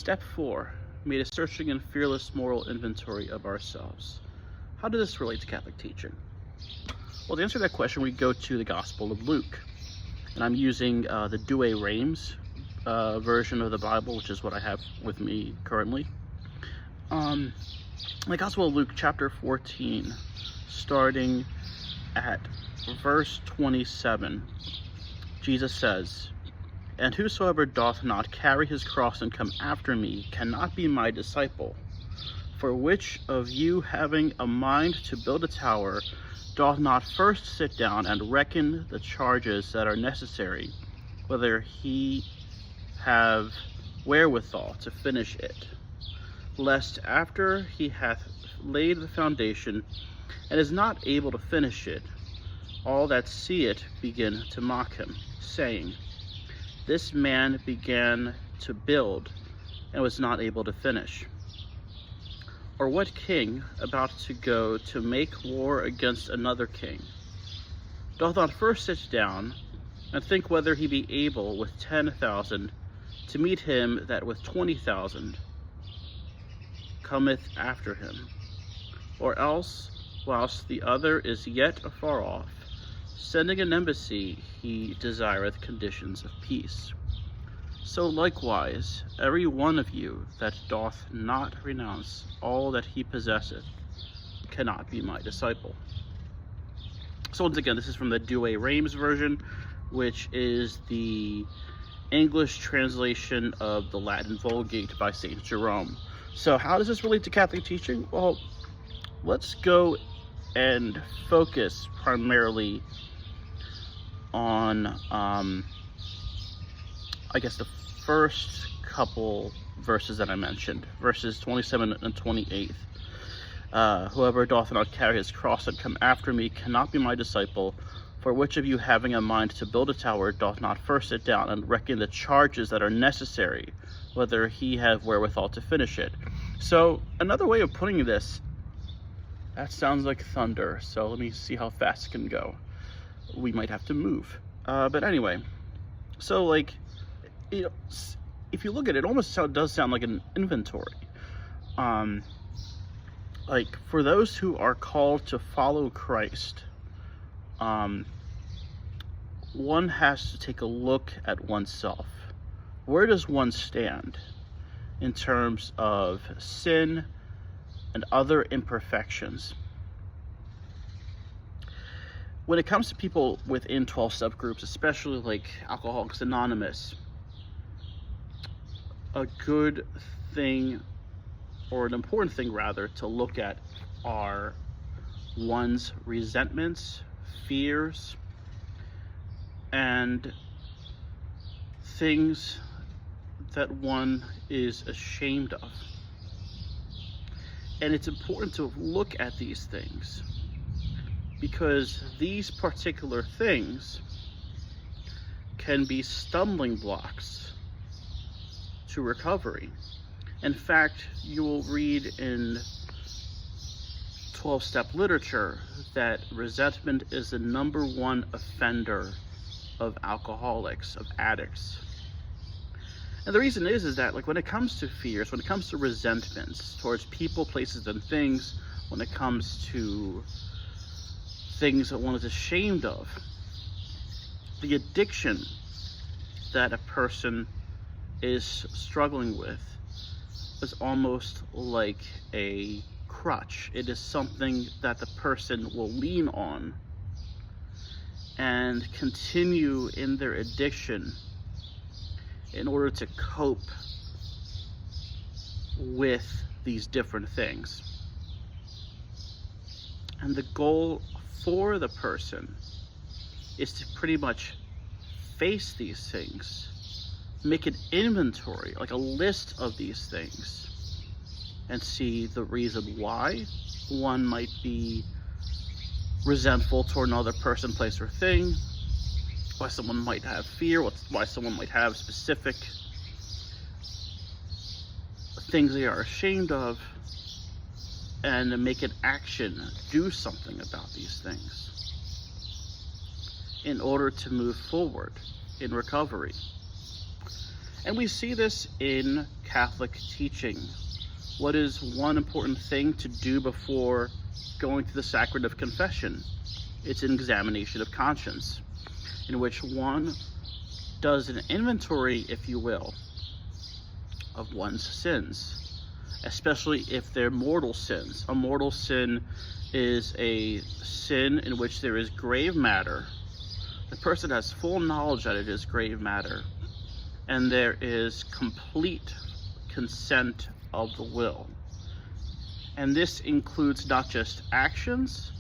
Step 4. Made a searching and fearless moral inventory of ourselves. How does this relate to Catholic teaching? Well, to answer that question, we go to the Gospel of Luke. And I'm using the Douay-Rheims version of the Bible, which is what I have with me currently. The Gospel of Luke, chapter 14, starting at verse 27, Jesus says, "And whosoever doth not carry his cross and come after me cannot be my disciple. For which of you, having a mind to build a tower, doth not first sit down and reckon the charges that are necessary, whether he have wherewithal to finish it? Lest after he hath laid the foundation, and is not able to finish it, all that see it begin to mock him, saying, This man began to build, and was not able to finish. Or what king, about to go to make war against another king, doth not first sit down, and think whether he be able with 10,000 to meet him that with 20,000 cometh after him? Or else, whilst the other is yet afar off, sending an embassy, he desireth conditions of peace. So likewise, every one of you that doth not renounce all that he possesseth cannot be my disciple." So once again, this is from the Douay-Rheims version, which is the English translation of the Latin Vulgate by St. Jerome. So how does this relate to Catholic teaching? Well, let's go and focus primarily on, I guess, the first couple verses that I mentioned, verses 27 and 28. "Whoever doth not carry his cross and come after me cannot be my disciple. For which of you, having a mind to build a tower, doth not first sit down and reckon the charges that are necessary, whether he have wherewithal to finish it?" So another way of putting this, that sounds like thunder, so let me see how fast it can go. We might have to move. But anyway, so like, you know, if you look at it, it almost does sound like an inventory. Like, for those who are called to follow Christ, one has to take a look at oneself. Where does one stand in terms of sin and other imperfections? When it comes to people within 12-step groups, especially like Alcoholics Anonymous, a good thing, or an important thing rather, to look at are one's resentments, fears, and things that one is ashamed of. And it's important to look at these things, because these particular things can be stumbling blocks to recovery. In fact, you will read in 12-step literature that resentment is the #1 offender of alcoholics, of addicts. And the reason is that, like, when it comes to fears, when it comes to resentments towards people, places, and things, when it comes to things that one is ashamed of, the addiction that a person is struggling with is almost like a crutch. It is something that the person will lean on and continue in their addiction in order to cope with these different things. And the goal for the person is to pretty much face these things, make an inventory, like a list of these things, and see the reason why one might be resentful toward another person, place, or thing, why someone might have fear, why someone might have specific things they are ashamed of, and make an action, do something about these things in order to move forward in recovery. And we see this in Catholic teaching. What is one important thing to do before going to the sacrament of confession? It's an examination of conscience, in which one does an inventory, if you will, of one's sins, especially if they're mortal sins. A mortal sin is a sin in which there is grave matter. The person has full knowledge that it is grave matter, and there is complete consent of the will. And this includes not just actions,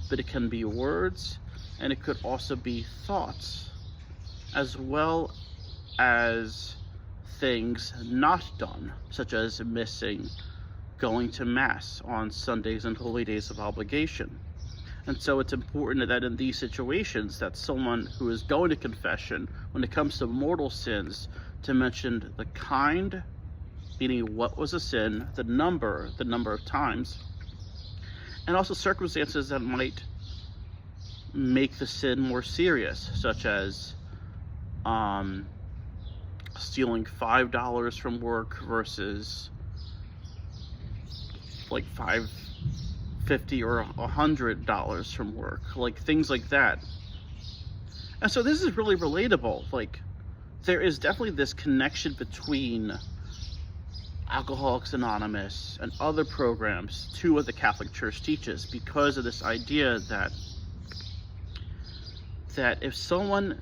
but it can be words, and it could also be thoughts, as well as things not done, such as missing going to Mass on Sundays and holy days of obligation. And so it's important that in these situations that someone who is going to confession, when it comes to mortal sins, to mention the kind, meaning what was a sin, the number of times, and also circumstances that might make the sin more serious, such as stealing $5 from work versus like $50 or $100 from work, like things like that. And so this is really relatable. Like, there is definitely this connection between Alcoholics Anonymous and other programs to what the Catholic Church teaches, because of this idea that if someone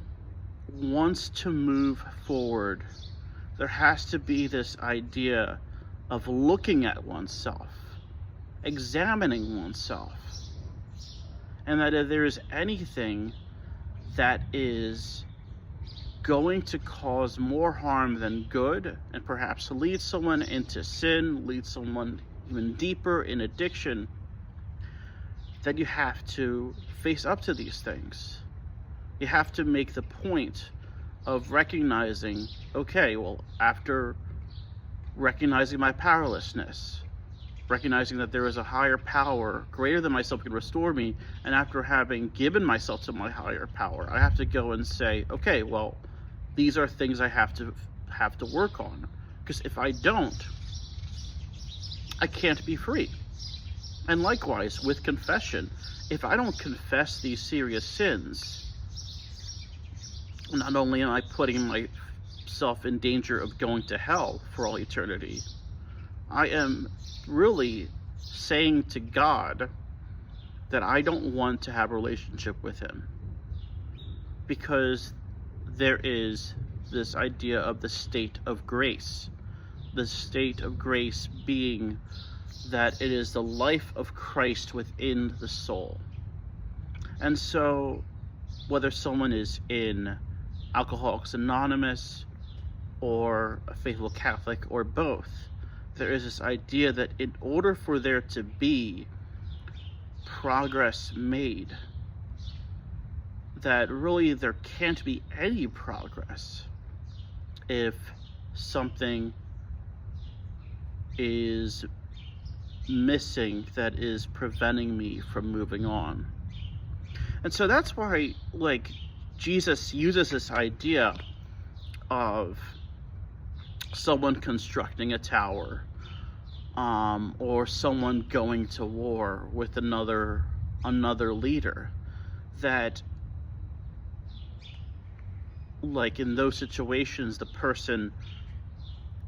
wants to move forward, there has to be this idea of looking at oneself, examining oneself, and that if there is anything that is going to cause more harm than good, and perhaps lead someone into sin, lead someone even deeper in addiction, that you have to face up to these things. You have to make the point of recognizing, okay, well, after recognizing my powerlessness, recognizing that there is a higher power greater than myself can restore me, and after having given myself to my higher power, I have to go and say, okay, well, these are things I have to work on, because if I don't, I can't be free. And likewise with confession, if I don't confess these serious sins, not only am I putting myself in danger of going to hell for all eternity, I am really saying to God that I don't want to have a relationship with him, because there is this idea of the state of grace. The state of grace being that it is the life of Christ within the soul. And so whether someone is in Alcoholics Anonymous or a faithful Catholic or both, there is this idea that in order for there to be progress made, that really there can't be any progress if something is missing that is preventing me from moving on. And so that's why, like, Jesus uses this idea of someone constructing a tower, or someone going to war with another leader, that like in those situations the person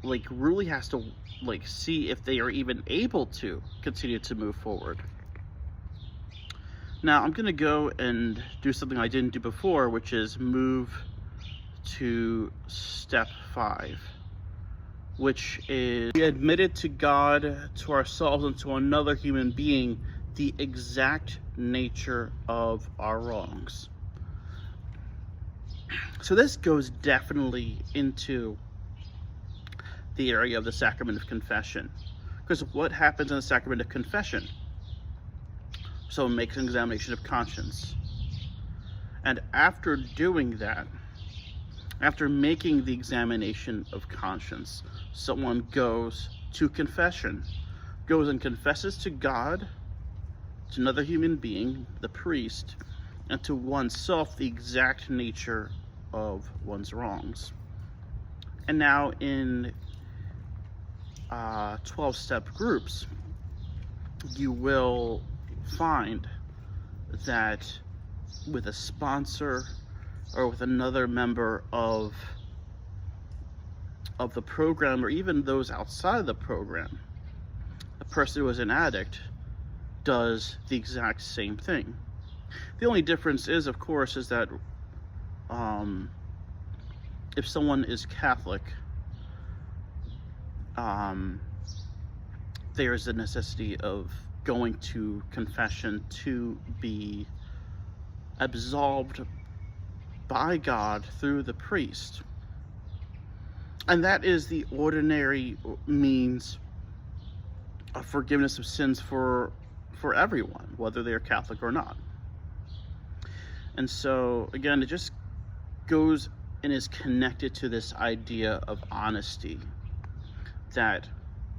like really has to like see if they are even able to continue to move forward. Now I'm gonna go and do something I didn't do before, which is move to step 5, which is we admitted to God, to ourselves, and to another human being the exact nature of our wrongs. So this goes definitely into the area of the sacrament of confession, because what happens in the sacrament of confession? Someone makes an examination of conscience, and after doing that, after making the examination of conscience, someone goes to confession, goes and confesses to God, to another human being, the priest, and to oneself the exact nature of one's wrongs. And now in 12-step groups, you will find that with a sponsor or with another member of the program, or even those outside of the program, a person who is an addict does the exact same thing. The only difference is, of course, is that if someone is Catholic, there is a necessity of going to confession to be absolved by God through the priest. And that is the ordinary means of forgiveness of sins for everyone, whether they're Catholic or not. And so, again, it just goes and is connected to this idea of honesty, that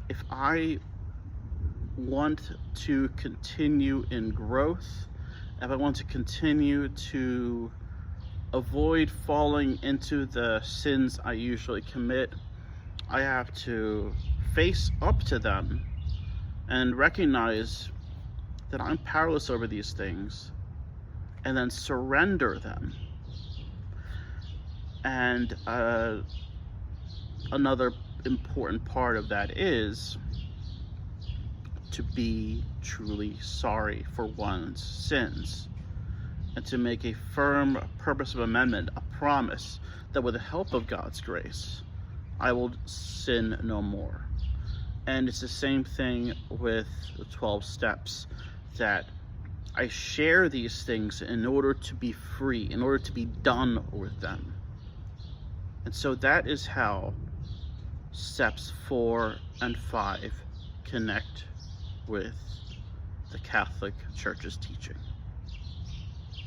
if I want to continue in growth, if I want to continue to avoid falling into the sins I usually commit, I have to face up to them and recognize that I'm powerless over these things, and then surrender them. And another important part of that is to be truly sorry for one's sins, and to make a firm purpose of amendment, a promise that with the help of God's grace, I will sin no more. And it's the same thing with the 12 steps, that I share these things in order to be free, in order to be done with them. And so that is how steps 4 and 5 connect with the Catholic Church's teaching.